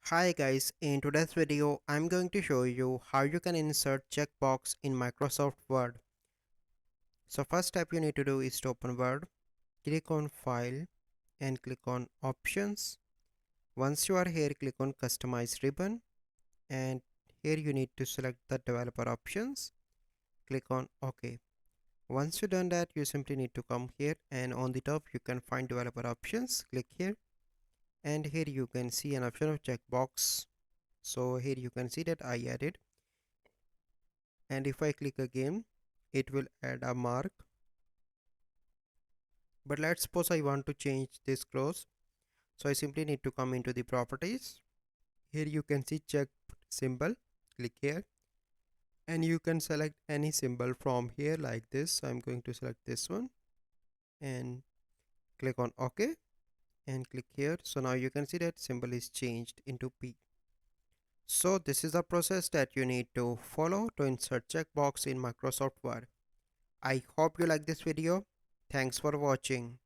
Hi guys, in today's video I'm going to show you how you can insert checkbox in Microsoft Word. So first step you need to do is to open Word, click on File and click on Options. Once you are here, click on Customize ribbon and here you need to select the developer options. Click on OK. Once you done that, you simply need to come here and on the top you can find developer options. Click here and here you can see an option of checkbox. So here you can see that I added, and if I click again it will add a mark. But let's suppose I want to change this clause, so I simply need to come into the properties. Here you can see check symbol. Click here and you can select any symbol from here like this. So I'm going to select this one and click on OK and click here. So now you can see that symbol is changed into P. So this is the process that you need to follow to insert checkbox in Microsoft Word. I hope you like this video. Thanks for watching.